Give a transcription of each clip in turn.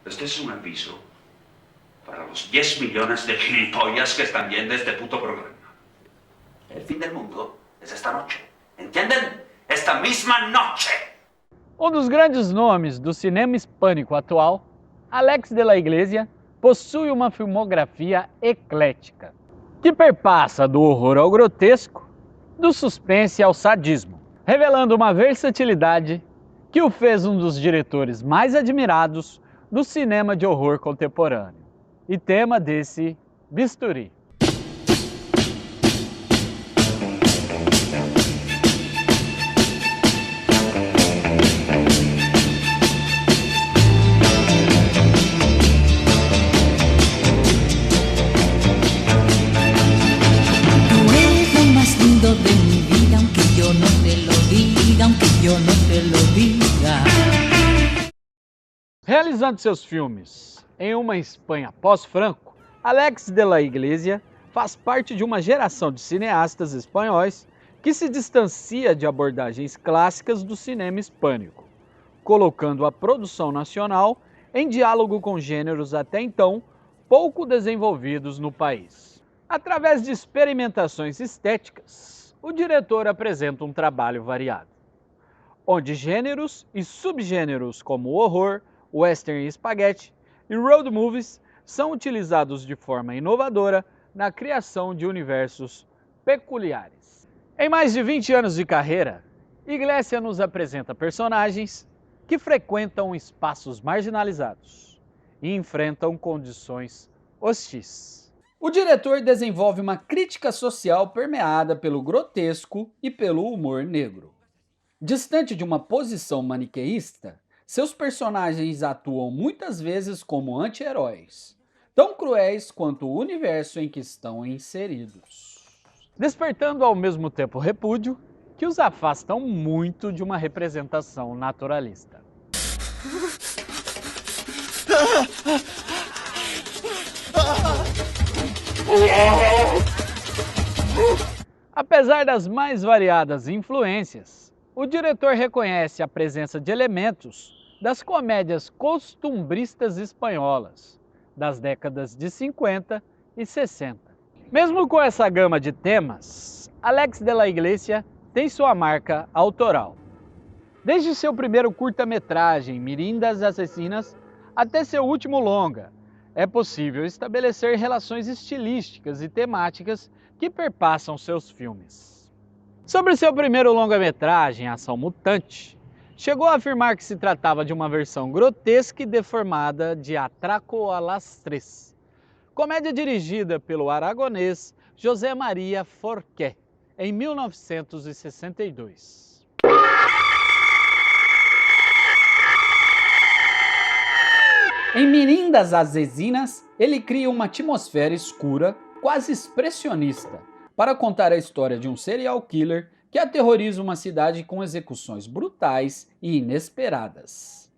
Este es un aviso para los 10 millones de gilipollas que están viendo este puto programa. El fin del mundo es esta noche. ¿Entienden? Esta misma noche. Um dos grandes nomes do cinema hispânico atual, Alex de la Iglesia possui uma filmografia eclética, que perpassa do horror ao grotesco, do suspense ao sadismo, revelando uma versatilidade que o fez um dos diretores mais admirados do cinema de horror contemporâneo, e tema desse Bisturi. Realizando seus filmes em uma Espanha pós-Franco, Alex de la Iglesia faz parte de uma geração de cineastas espanhóis que se distancia de abordagens clássicas do cinema hispânico, colocando a produção nacional em diálogo com gêneros até então pouco desenvolvidos no país. Através de experimentações estéticas, o diretor apresenta um trabalho variado, onde gêneros e subgêneros como horror, western e spaghetti e road movies são utilizados de forma inovadora na criação de universos peculiares. Em mais de 20 anos de carreira, Iglesia nos apresenta personagens que frequentam espaços marginalizados e enfrentam condições hostis. O diretor desenvolve uma crítica social permeada pelo grotesco e pelo humor negro. Distante de uma posição maniqueísta, seus personagens atuam muitas vezes como anti-heróis, tão cruéis quanto o universo em que estão inseridos, despertando ao mesmo tempo repúdio que os afastam muito de uma representação naturalista. Apesar das mais variadas influências, o diretor reconhece a presença de elementos das comédias costumbristas espanholas das décadas de 50 e 60. Mesmo com essa gama de temas, Alex de la Iglesia tem sua marca autoral. Desde seu primeiro curta-metragem, Mirindas Assassinas, até seu último longa, é possível estabelecer relações estilísticas e temáticas que perpassam seus filmes. Sobre seu primeiro longa-metragem, Ação Mutante, chegou a afirmar que se tratava de uma versão grotesca e deformada de Atraco a las Tres, comédia dirigida pelo aragonês José Maria Forqué, em 1962. Em Mirindas Assassinas, ele cria uma atmosfera escura, quase expressionista, para contar a história de um serial killer que aterroriza uma cidade com execuções brutais e inesperadas.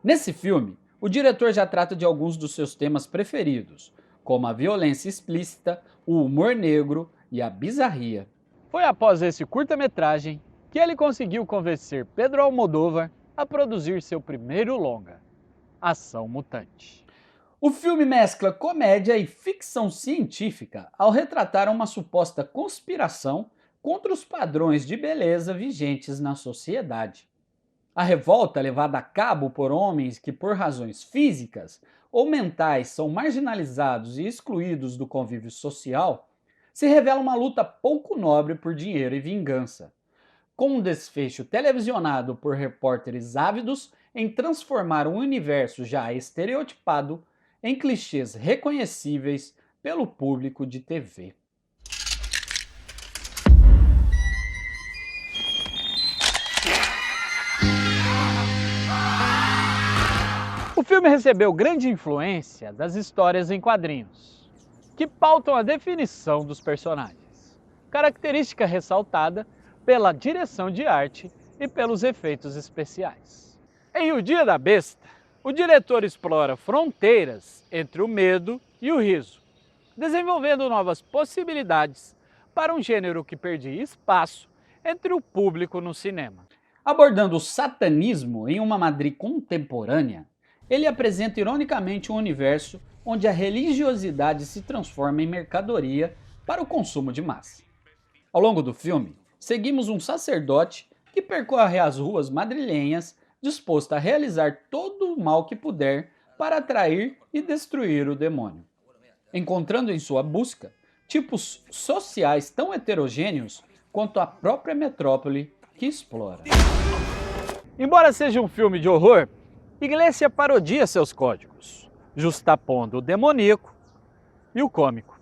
Nesse filme, o diretor já trata de alguns dos seus temas preferidos, como a violência explícita, o humor negro e a bizarria. Foi após esse curta-metragem que ele conseguiu convencer Pedro Almodóvar a produzir seu primeiro longa, Ação Mutante. O filme mescla comédia e ficção científica ao retratar uma suposta conspiração contra os padrões de beleza vigentes na sociedade. A revolta levada a cabo por homens que, por razões físicas ou mentais, são marginalizados e excluídos do convívio social, se revela uma luta pouco nobre por dinheiro e vingança, com um desfecho televisionado por repórteres ávidos em transformar um universo já estereotipado em clichês reconhecíveis pelo público de TV. O filme recebeu grande influência das histórias em quadrinhos, que pautam a definição dos personagens, característica ressaltada pela direção de arte e pelos efeitos especiais. Em O Dia da Besta, o diretor explora fronteiras entre o medo e o riso, desenvolvendo novas possibilidades para um gênero que perdia espaço entre o público no cinema. Abordando o satanismo em uma Madrid contemporânea, Ele apresenta ironicamente um universo onde a religiosidade se transforma em mercadoria para o consumo de massa. Ao longo do filme, seguimos um sacerdote que percorre as ruas madrilenhas disposto a realizar todo o mal que puder para atrair e destruir o demônio, encontrando em sua busca tipos sociais tão heterogêneos quanto a própria metrópole que explora. Embora seja um filme de horror, Iglesias parodia seus códigos, justapondo o demoníaco e o cômico.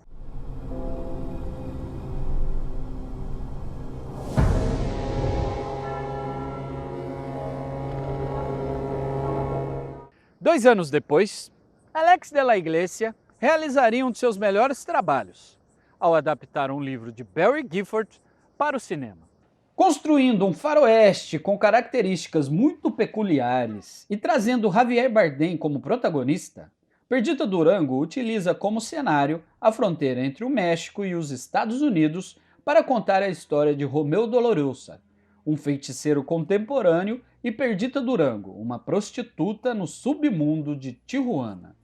Dois anos depois, Alex de la Iglesia realizaria um de seus melhores trabalhos, ao adaptar um livro de Barry Gifford para o cinema. Construindo um faroeste com características muito peculiares e trazendo Javier Bardem como protagonista, Perdita Durango utiliza como cenário a fronteira entre o México e os Estados Unidos para contar a história de Romeu Dolorosa, um feiticeiro contemporâneo, e Perdita Durango, uma prostituta no submundo de Tijuana.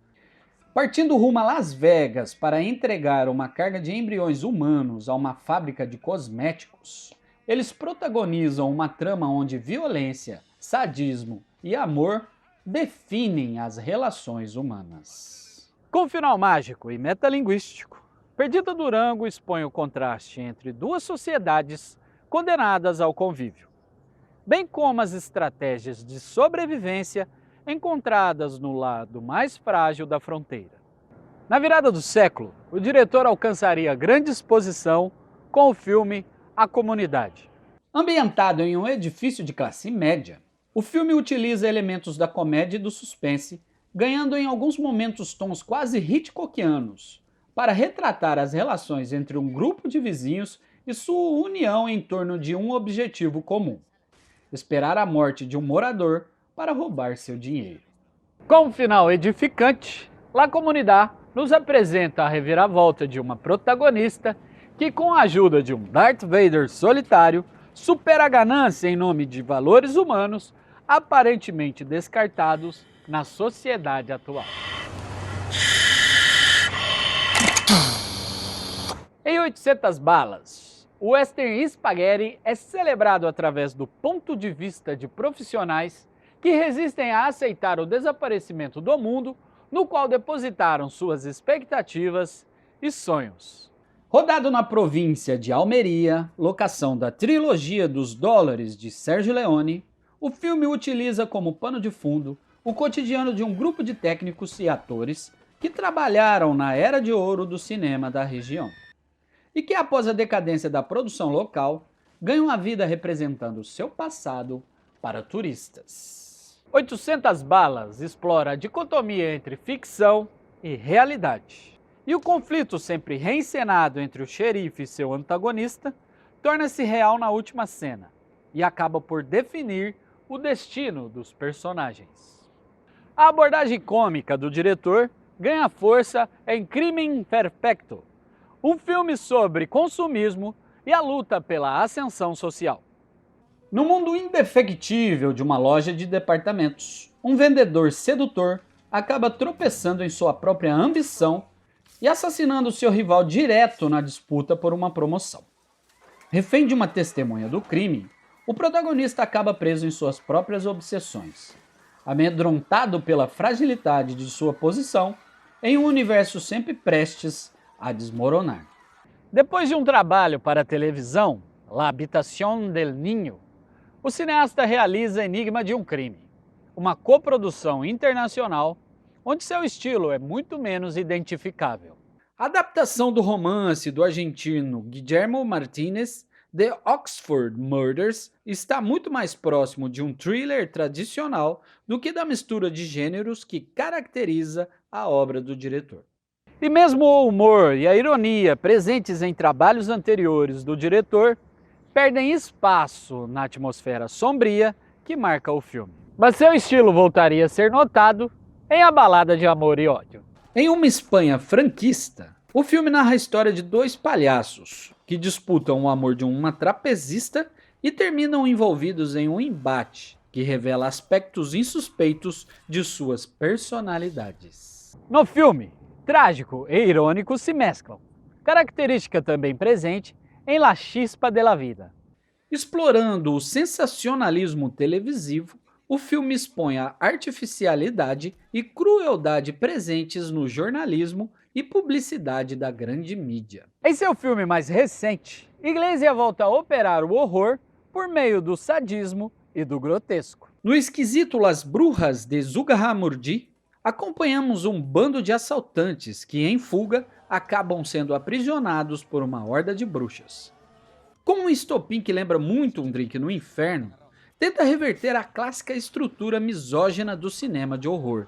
Partindo rumo a Las Vegas para entregar uma carga de embriões humanos a uma fábrica de cosméticos, eles protagonizam uma trama onde violência, sadismo e amor definem as relações humanas. Com final mágico e metalinguístico, Perdita Durango expõe o contraste entre duas sociedades condenadas ao convívio, bem como as estratégias de sobrevivência encontradas no lado mais frágil da fronteira. Na virada do século, o diretor alcançaria grande exposição com o filme A Comunidade. Ambientado em um edifício de classe média, o filme utiliza elementos da comédia e do suspense, ganhando em alguns momentos tons quase Hitchcockianos, para retratar as relações entre um grupo de vizinhos e sua união em torno de um objetivo comum: esperar a morte de um morador para roubar seu dinheiro. Com um final edificante, La Comunidad nos apresenta a reviravolta de uma protagonista que, com a ajuda de um Darth Vader solitário, supera a ganância em nome de valores humanos aparentemente descartados na sociedade atual. Em 800 balas, o western spaghetti é celebrado através do ponto de vista de profissionais que resistem a aceitar o desaparecimento do mundo no qual depositaram suas expectativas e sonhos. Rodado na província de Almeria, locação da trilogia dos dólares de Sergio Leone, o filme utiliza como pano de fundo o cotidiano de um grupo de técnicos e atores que trabalharam na era de ouro do cinema da região e que, após a decadência da produção local, ganham a vida representando seu passado para turistas. 800 balas explora a dicotomia entre ficção e realidade. E o conflito sempre reencenado entre o xerife e seu antagonista torna-se real na última cena e acaba por definir o destino dos personagens. A abordagem cômica do diretor ganha força em Crimen Perfecto, um filme sobre consumismo e a luta pela ascensão social. No mundo indefectível de uma loja de departamentos, um vendedor sedutor acaba tropeçando em sua própria ambição e assassinando seu rival direto na disputa por uma promoção. Refém de uma testemunha do crime, o protagonista acaba preso em suas próprias obsessões, amedrontado pela fragilidade de sua posição em um universo sempre prestes a desmoronar. Depois de um trabalho para a televisão, La Habitación del Niño, o cineasta realiza Enigma de um Crime, uma coprodução internacional onde seu estilo é muito menos identificável. A adaptação do romance do argentino Guillermo Martínez, The Oxford Murders, está muito mais próximo de um thriller tradicional do que da mistura de gêneros que caracteriza a obra do diretor. E mesmo o humor e a ironia presentes em trabalhos anteriores do diretor perdem espaço na atmosfera sombria que marca o filme. Mas seu estilo voltaria a ser notado em A Balada de Amor e Ódio. Em uma Espanha franquista, o filme narra a história de dois palhaços que disputam o amor de uma trapezista e terminam envolvidos em um embate que revela aspectos insuspeitos de suas personalidades. No filme, trágico e irônico se mesclam, característica também presente em La Chispa de la Vida. Explorando o sensacionalismo televisivo, o filme expõe a artificialidade e crueldade presentes no jornalismo e publicidade da grande mídia. Em seu filme mais recente, Iglesias volta a operar o horror por meio do sadismo e do grotesco. No esquisito Las Brujas de Zugarramurdi, acompanhamos um bando de assaltantes que, em fuga, acabam sendo aprisionados por uma horda de bruxas. Com um estopim que lembra muito um drink no inferno, tenta reverter a clássica estrutura misógina do cinema de horror,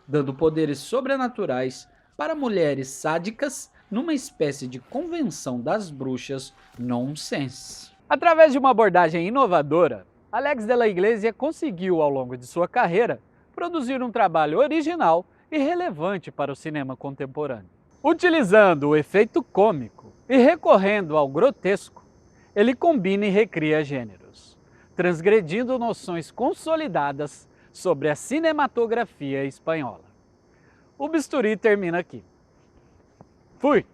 dando poderes sobrenaturais para mulheres sádicas numa espécie de convenção das bruxas nonsense. Através de uma abordagem inovadora, Alex de la Iglesia conseguiu, ao longo de sua carreira, produzir um trabalho original e relevante para o cinema contemporâneo. Utilizando o efeito cômico e recorrendo ao grotesco, ele combina e recria gêneros, transgredindo noções consolidadas sobre a cinematografia espanhola. O bisturi termina aqui. Fui!